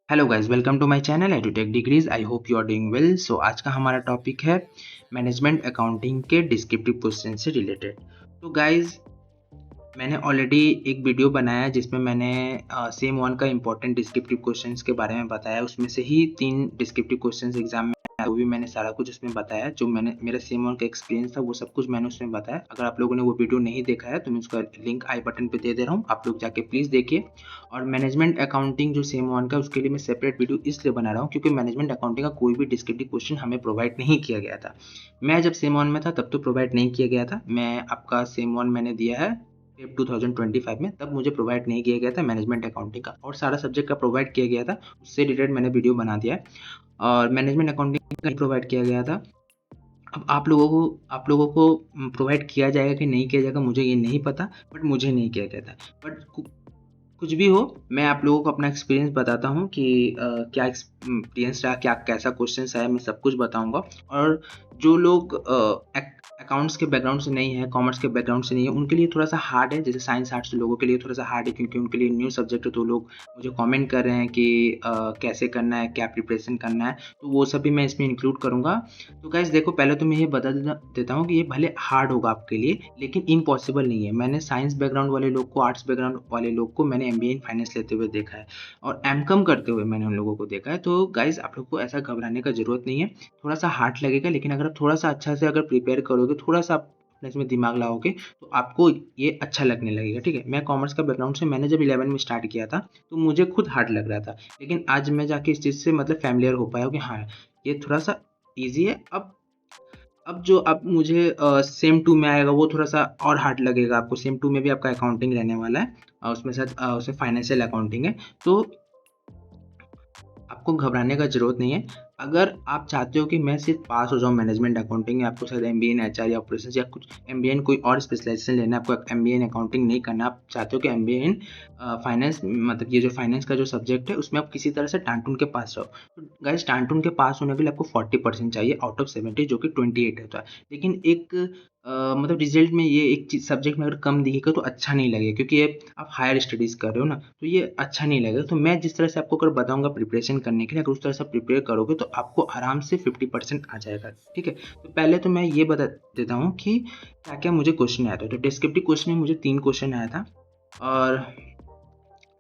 Hello guys, welcome to my channel Edutech degrees. I hope you are doing well. So आज का हमारा topic है management accounting के descriptive question से related. तो गाइस, मैंने ऑलरेडी एक वीडियो बनाया है जिसमें मैंने सेम वन का इंपॉर्टेंट डिस्क्रिप्टिव क्वेश्चंस के बारे में बताया। उसमें से ही 3 डिस्क्रिप्टिव क्वेश्चंस एग्जाम में आए, वो भी मैंने सारा कुछ उसमें बताया। जो मैंने मेरा सेम वन का एक्सपीरियंस था वो सब कुछ मैंने उसमें बताया। अगर आप लोगों ने वो वीडियो नहीं देखा है तो मैं उसका लिंक आई बटन पे दे रहा हूँ, आप लोग जाके प्लीज़ देखिए। और मैनेजमेंट अकाउंटिंग जो सेम वन का, उसके लिए मैं सेपरेट वीडियो इसलिए बना रहा हूँ क्योंकि मैनेजमेंट अकाउंटिंग का कोई भी डिस्क्रिप्टिव क्वेश्चन हमें प्रोवाइड नहीं किया गया था। मैं जब सेम वन में था तब तो प्रोवाइड नहीं किया गया था। मैं आपका सेम वन मैंने दिया है फेब 2025 में, तब मुझे प्रोवाइड नहीं किया गया था मैनेजमेंट अकाउंटिंग का, और सारा सब्जेक्ट का प्रोवाइड किया गया था। उससे रिलेटेड मैंने वीडियो बना दिया है। और मैनेजमेंट अकाउंटिंग का प्रोवाइड किया गया था। अब आप लोगों को प्रोवाइड किया जाएगा कि नहीं किया जाएगा मुझे ये नहीं पता, बट मुझे नहीं किया गया था। बट कुछ भी हो, मैं आप लोगों को अपना एक्सपीरियंस बताता हूँ कि क्या एक्सपीरियंस रहा, क्या कैसा क्वेश्चंस आया, मैं सब कुछ बताऊँगा। और जो लोग अकाउंट्स के बैकग्राउंड से नहीं है, कॉमर्स के बैकग्राउंड से नहीं है, उनके लिए थोड़ा-सा हार्ड है। जैसे साइंस आर्ट्स लोगों के लिए थोड़ा-सा हार्ड है क्योंकि उनके लिए न्यू सब्जेक्ट है। तो लोग मुझे कमेंट कर रहे हैं कि कैसे करना है, क्या प्रिपरेशन करना है, तो वो सब भी मैं इसमें इंक्लूड करूँगा। तो गाइज़ देखो, पहले तो मैं ये बता देता हूँ कि ये भले हार्ड होगा आपके लिए, लेकिन इम्पॉसिबल नहीं है। मैंने साइंस बैकग्राउंड वाले लोग को, आर्ट्स बैकग्राउंड वाले लोग को मैंने एमबीए इन फाइनेंस लेते हुए देखा है, और एमकॉम करते हुए मैंने उन लोगों को देखा है। तो गाइज़ आप लोग को ऐसा घबराने का ज़रूरत नहीं है। थोड़ा-सा हार्ड लगेगा, लेकिन अगर आप थोड़ा-सा अच्छा से अगर प्रिपेयर करोगे, थोड़ा-सा आप अपने इसमें दिमाग लगाओगे, तो आपको ये अच्छा लगने लगेगा, ठीक है? मैं कॉमर्स का बैकग्राउंड से, मैंने जब 11 में स्टार्ट किया था, तो मुझे खुद हार्ड लग रहा था। लेकिन आज मैं जाके इस चीज़ से मतलब फ़ैमिलियर हो पाया हूँ कि हाँ, ये थोड़ा-सा ईज़ी है। अब मुझे सेम 2 में आएगा वो थोड़ा-सा और हार्ड लगेगा आपको। सेम 2 में भी आपका अकाउंटिंग रहने वाला है, उसमें शायद उसमें फाइनेंशियल अकाउंटिंग है। तो आपको घबराने का ज़रूरत नहीं है। अगर आप चाहते हो कि मैं सिर्फ़ पास हो जाऊँ मैनेजमेंट अकाउंटिंग, या आपको शायद एमबीए इन एचआर या ऑपरेशंस या कुछ एमबीए इन कोई और स्पेशलाइज़ेशन लेना है, आपको एमबीए इन अकाउंटिंग नहीं करना, आप चाहते हो कि एमबीए इन फाइनेंस, मतलब ये जो फाइनेंस का जो सब्जेक्ट है उसमें आप किसी तरह से टान-टून के पास रहो। तो गाइस, टान-टून के पास होने के लिए आपको 40% चाहिए आउट ऑफ 70, जो कि 28 होता है। लेकिन एक मतलब रिज़ल्ट में ये एक चीज़ सब्जेक्ट में अगर कम दिखेगा तो अच्छा नहीं लगेगा, क्योंकि ये आप हायर स्टडीज़ कर रहे हो ना, तो ये अच्छा नहीं लगेगा। तो मैं जिस तरह से आपको अगर बताऊँगा प्रिपरेशन करने के लिए, अगर उस तरह से प्रिपेयर करोगे तो आपको आराम से 50% आ जाएगा, ठीक है? तो पहले तो मैं ये बता देता हूँ कि क्या-क्या मुझे क्वेश्चन आया था। तो डिस्क्रिप्टिव क्वेश्चन में मुझे 3 क्वेश्चन आया था, और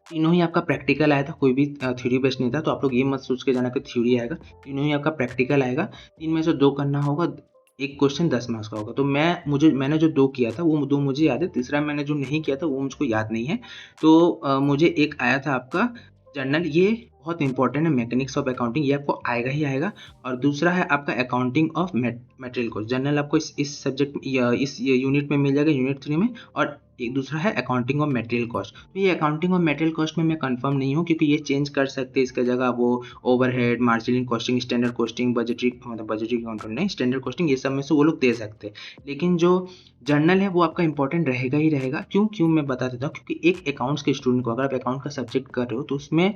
तीनों ही आपका प्रैक्टिकल आया था, कोई भी थ्योरी बेस्ड नहीं था। तो आप लोग ये मत सोच के जाना कि थ्योरी आएगा, तीनों ही आपका प्रैक्टिकल आएगा। 3 में से 2 करना होगा, 1 क्वेश्चन 10 मार्क्स का होगा। तो मैंने जो 2 किया था वो 2 मुझे याद है, तीसरा मैंने जो नहीं किया था वो मुझको याद नहीं है। तो मुझे एक आया था आपका जर्नल, ये बहुत इंपॉर्टेंट है, मैकेनिक्स ऑफ अकाउंटिंग, ये आपको आएगा ही आएगा। और दूसरा है आपका accounting of material cost, journal आपको इस सब्जेक्ट या इस यूनिट में मिल जाएगा, यूनिट 3 में। और एक दूसरा है अकाउंटिंग ऑफ मटेरियल कॉस्ट। तो ये अकाउंटिंग ऑफ मटेरियल कॉस्ट में मैं कंफर्म नहीं हूँ, क्योंकि ये चेंज कर सकते हैं। इसकी जगह वो overhead, marginal costing, standard costing, budgetary, मतलब बजटरी अकाउंटिंग नहीं, स्टैंडर्ड कॉस्टिंग, ये सब में से वो लोग दे सकते हैं। लेकिन जो जर्नल है वो आपका इंपॉर्टेंट रहेगा ही रहेगा। क्यों मैं बता देता हूँ, क्योंकि एक अकाउंट्स के स्टूडेंट को, अगर आप अकाउंट का सब्जेक्ट कर रहे हो, तो उसमें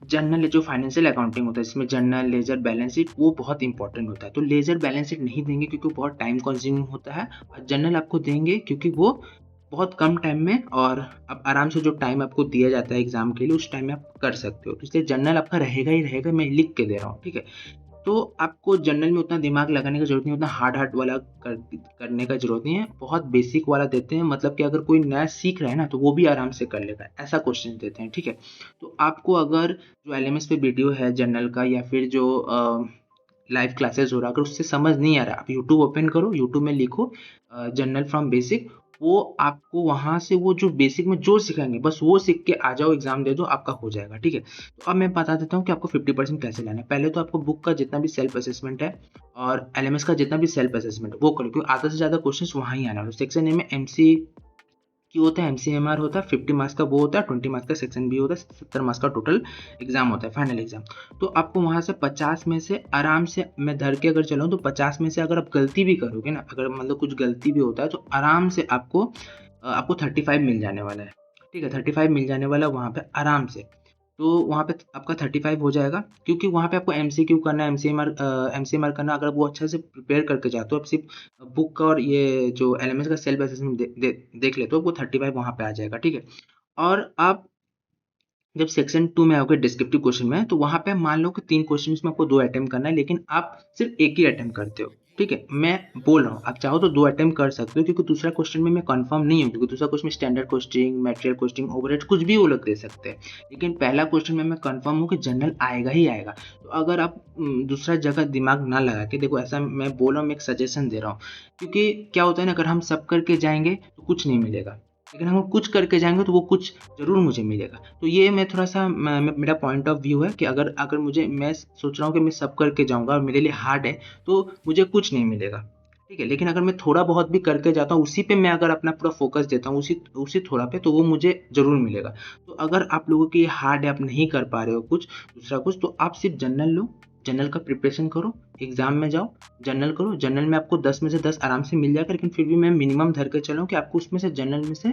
जर्नल जो फाइनेंशियल अकाउंटिंग होता है, जिसमें जर्नल, लेजर, बैलेंस शीट, वो बहुत इंपॉर्टेंट होता है। तो लेजर, बैलेंस शीट नहीं देंगे क्योंकि वो बहुत टाइम कंज्यूमिंग होता है, और जर्नल आपको देंगे क्योंकि वो बहुत कम टाइम में, और आप आराम से जो टाइम आपको दिया जाता है एग्जाम के लिए, उस टाइम में आप कर सकते हो। तो इसलिए जर्नल आपका रहेगा ही रहेगा, मैं लिख के दे रहा हूँ, ठीक है? तो आपको जनरल में उतना दिमाग लगाने की ज़रूरत नहीं, उतना हार्ड वाला करने का ज़रूरत नहीं है। बहुत बेसिक वाला देते हैं, मतलब कि अगर कोई नया सीख रहा है ना, तो वो भी आराम से कर लेगा, ऐसा क्वेश्चन देते हैं, ठीक है? तो आपको अगर जो एलएमएस पे वीडियो है जनरल का, या फिर जो लाइव क्लासेस हो रहा है, अगर उससे समझ नहीं आ रहा, आप यूट्यूब ओपन करो, यूट्यूब में लिखो जनरल फ्रॉम बेसिक, वो आपको वहाँ से वो जो बेसिक में जो सिखाएँगे, बस वो सीख के आ जाओ, एग्ज़ाम दे दो, आपका हो जाएगा, ठीक है? तो अब मैं बता देता हूँ कि आपको 50% कैसे लाना है। पहले तो आपको बुक का जितना भी सेल्फ असेसमेंट है, और एलएमएस का जितना भी सेल्फ असेसमेंट है, वो करो, क्योंकि आधा से ज़्यादा क्वेश्चंस वहाँ ही आने वाले हैं। सेक्शन ए में एमसीक्यू होता है, एमसीएमआर होता है, 50 मार्क्स का वो होता है, 20 मार्क्स का सेक्शन बी होता है, 70 मार्क्स का टोटल एग्जाम होता है, फाइनल एग्जाम। तो आपको वहाँ से 50 में से आराम से मैं धर के अगर चलूँ, तो 50 में से अगर आप गलती भी करोगे ना, अगर मतलब कुछ गलती भी होता है, तो आराम से आपको 35 मिल जाने वाला है, ठीक है? 35 मिल जाने वाला है वहाँ पे आराम से। तो वहाँ पे आपका 35 हो जाएगा, क्योंकि वहाँ पे आपको एमसीक्यू करना है, एमसीएमआर करना। अगर वो अच्छा से प्रिपेयर करके जाते हो, आप सिर्फ बुक का और ये जो एलएमएस का सेल्फ असेसमेंट देख लेते हो, वो 35 वहाँ पे आ जाएगा, ठीक है? और आप जब सेक्शन 2 में आओगे डिस्क्रिप्टिव क्वेश्चन में, तो वहाँ पे मान लो कि 3 क्वेश्चन में आपको 2 अटेम्प्ट करना है, लेकिन आप सिर्फ एक ही अटेम्प्ट करते हो, ठीक है। मैं बोल रहा हूँ आप चाहो तो 2 अटेम्प्ट कर सकते हो, क्योंकि दूसरा क्वेश्चन में मैं कंफर्म नहीं हूँ, क्योंकि दूसरा क्वेश्चन में standard costing, material costing, overhead कुछ भी वो लोग दे सकते हैं, लेकिन पहला क्वेश्चन में मैं कंफर्म हूँ कि जनरल आएगा ही आएगा। तो अगर आप दूसरा जगह दिमाग ना लगा के, देखो ऐसा मैं बोल रहा हूँ, मैं एक सजेशन दे रहा हूँ, क्योंकि क्या होता है ना, अगर हम सब करके जाएंगे तो कुछ नहीं मिलेगा, लेकिन हम कुछ करके जाएंगे तो वो कुछ ज़रूर मुझे मिलेगा। तो ये मैं थोड़ा-सा मेरा पॉइंट ऑफ व्यू है कि अगर अगर मुझे मैं सोच रहा हूँ कि मैं सब करके जाऊँगा और मेरे लिए हार्ड है, तो मुझे कुछ नहीं मिलेगा, ठीक है। लेकिन अगर मैं थोड़ा बहुत भी करके जाता हूँ, उसी पे मैं अगर अपना पूरा फ़ोकस देता हूँ, उसी उसी थोड़ा पे, तो वो मुझे ज़रूर मिलेगा। तो अगर आप लोगों की ये हार्ड है, आप नहीं कर पा रहे हो कुछ, दूसरा कुछ, तो आप सिर्फ़ जनरल लो, जनरल का प्रिपरेशन करो, एग्ज़ाम में जाओ, जनरल करो। जनरल में आपको 10 में से 10 आराम से मिल जाएगा, लेकिन फिर भी मैं मिनिमम धर के चल रहा हूँ कि आपको उसमें से जनरल में से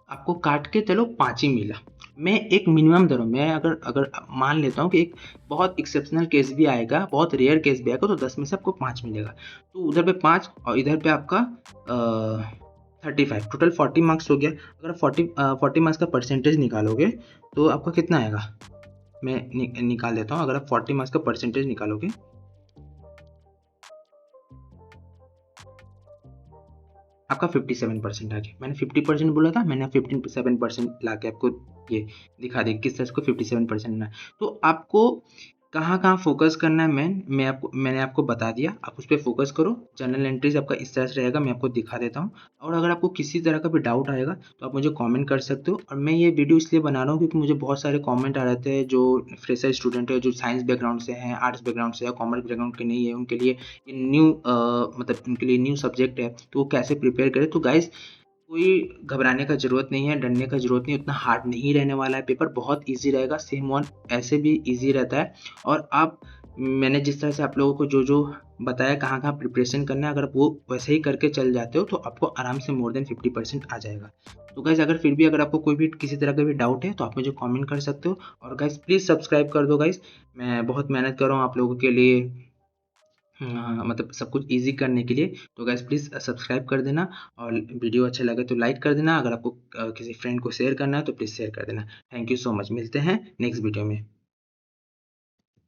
आपको काट के चलो 5 ही मिला। मैं एक मिनिमम दे रहा हूँ, मैं अगर अगर मान लेता हूँ कि एक बहुत एक्सेप्शनल केस भी आएगा, बहुत रेयर केस भी आएगा, तो 10 में से आपको 5 मिलेगा। तो उधर पे 5 और इधर पे आपका 35, टोटल 40 मार्क्स हो गया। अगर 40 मार्क्स का परसेंटेज निकालोगे तो आपका कितना आएगा? मैं निकाल देता हूँ। अगर आप 40 मार्क्स का परसेंटेज निकालोगे, आपका 57% आ गया। मैंने 50% बोला था, मैंने 57% ला के आपको ये दिखा दिया किस तरह से 57% ना। तो आपको कहाँ-कहाँ फ़ोकस करना है मैंने आपको बता दिया, आप उस पे फ़ोकस करो। जनरल एंट्रीज़ आपका इस तरह से रहेगा, मैं आपको दिखा देता हूँ। और अगर आपको किसी तरह का भी डाउट आएगा, तो आप मुझे कमेंट कर सकते हो। और मैं ये वीडियो इसलिए बना रहा हूँ, क्योंकि मुझे बहुत सारे कमेंट आ रहे थे, जो फ्रेशर स्टूडेंट है, जो साइंस बैकग्राउंड से हैं, आर्ट्स बैकग्राउंड से या कॉमर्स बैकग्राउंड के नहीं है, उनके लिए ये न्यू मतलब उनके लिए न्यू सब्जेक्ट है, तो वो कैसे प्रिपेयर करें। तो गाइज़, कोई घबराने का ज़रूरत नहीं है, डरने का ज़रूरत नहीं है, उतना हार्ड नहीं रहने वाला है पेपर, बहुत ईज़ी रहेगा। सेम वन ऐसे भी ईज़ी रहता है। और आप मैंने जिस तरह से आप लोगों को जो-जो बताया कहाँ-कहाँ प्रिपरेशन करना है, अगर आप वो वैसे ही करके चल जाते हो, तो आपको आराम से मोर देन 50% आ जाएगा। तो गाइज़, अगर फिर भी अगर आपको कोई भी किसी तरह का भी डाउट है, तो आप मुझे कमेंट कर सकते हो। और गाइज़, प्लीज़ सब्सक्राइब कर दो गाइज़, मैं बहुत मेहनत कर रहा हूँ आप लोगों के लिए, हाँ, मतलब सब कुछ ईज़ी करने के लिए। तो गाइज़, प्लीज़ सब्सक्राइब कर देना, और वीडियो अच्छा लगे तो लाइक कर देना। अगर आपको किसी फ्रेंड को शेयर करना है तो प्लीज़ शेयर कर देना। Thank you so much. मिलते हैं नेक्स्ट वीडियो में।